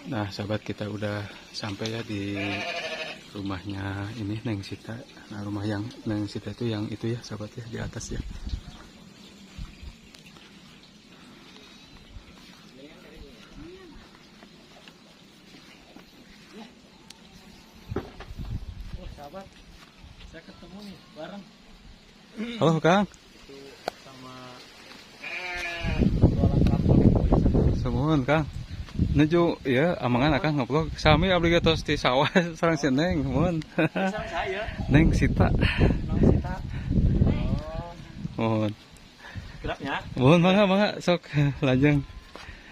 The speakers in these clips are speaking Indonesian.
Nah, sahabat, kita udah sampai ya di rumahnya ini Neng Sita. Nah, rumah yang Neng Sita itu yang itu ya, sahabat ya, di atas ya. Oh, sahabat, saya ketemu nih bareng Halo, Kang. itu sama jualan kapal. Semuanya, Kang. Nuju ya amangan akang ngobrol sami abdi tos di sawah sareng si Neng mun. Sama saya, Neng Sita. Nong Sita. Oh, Mun. gelapnya. Mun mangga sok lajeng.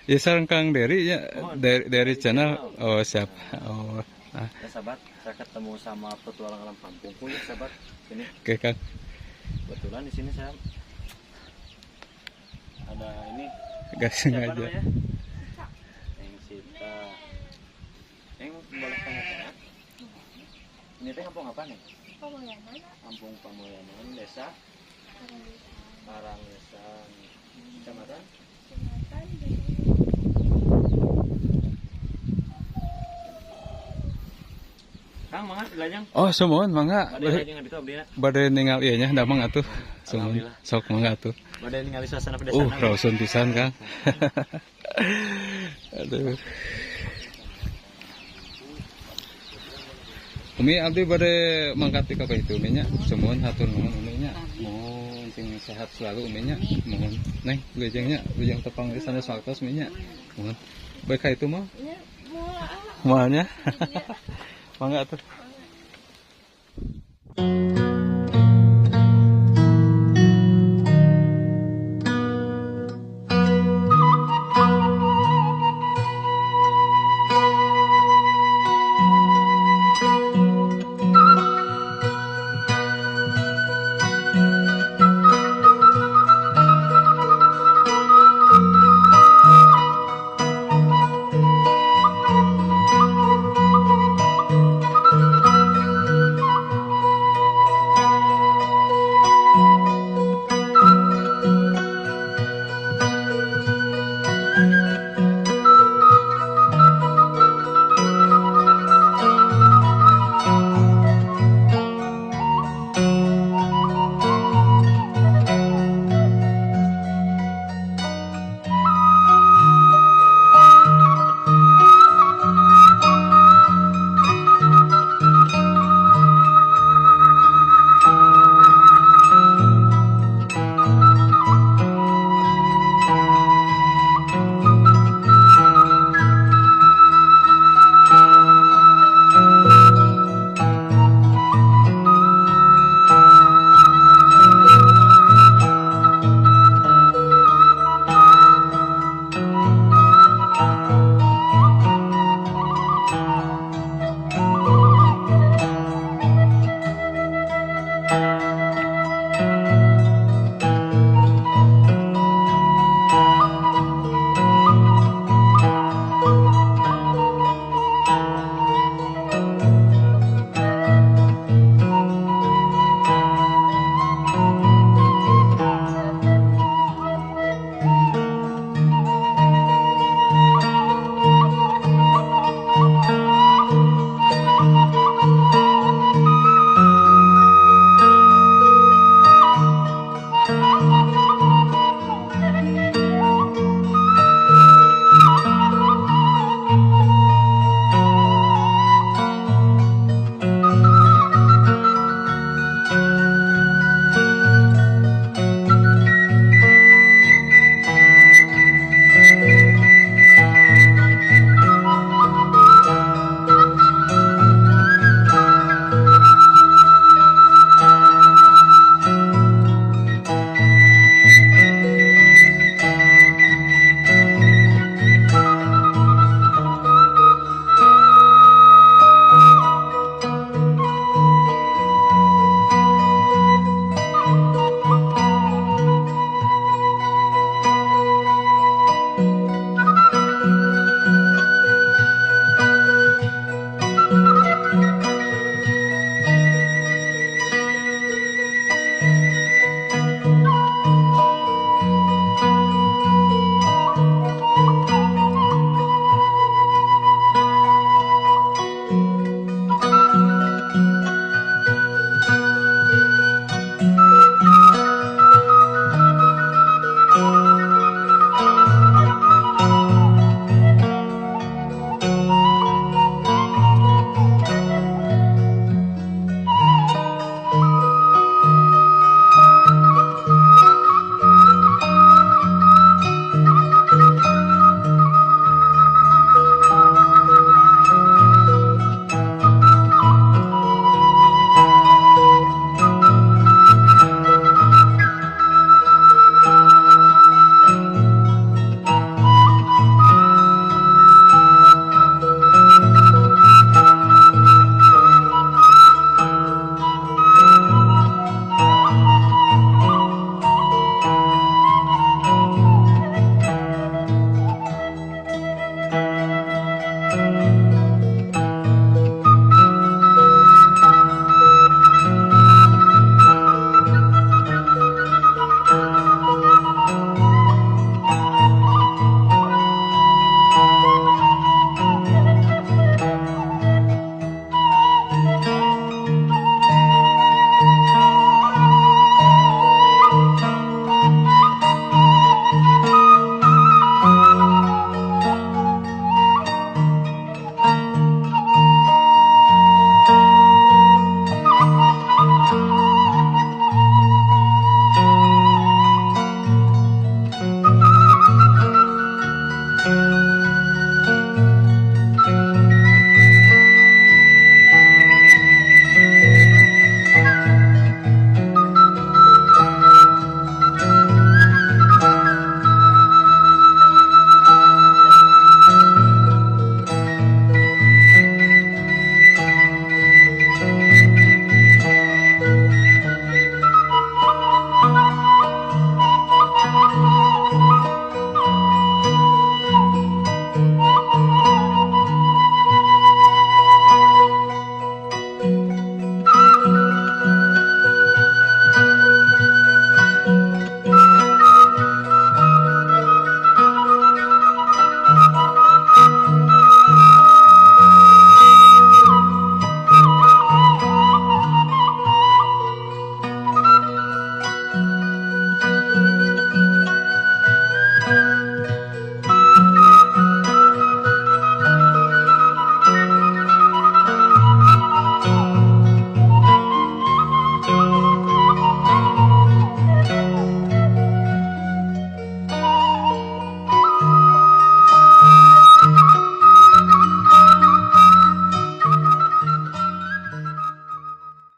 Ya sareng Kang Dery ya dari channel. Oh, siap. Oh. Nah, Ya sahabat, saya ketemu sama petualang alam kampungku ya sahabat. Ini oke Kang. kebetulan di sini saya ada ini Gak siapa sengaja. namanya? Neng Sita. Neng boleh tanya tanya? Ini teh kampung apa nih? Pemulanan Kampung Pamulyanan, desa Karanglesan, kecamatan. Kecamatan Kang, mangga dilajang. Oh, semuanya mangga. Bade lajang itu abdina. Bade ningal ieu nya da mangga atuh. Semuanya Alhamdulillah. sok mangga atuh. Bade ningali suasana pedesaan. Rausun pisan Kang. Aduh. Umi abdi bade mangkat ka itu Uminya. Semuanya hatur nuhun Uminya. Mohon sing sehat selalu Uminya. Mohon. Neng, lejengnya, lejeng tepang di sana saktos Uminya. Mohon. Baik ka itu mah. ya Moalnya. Mangga atuh.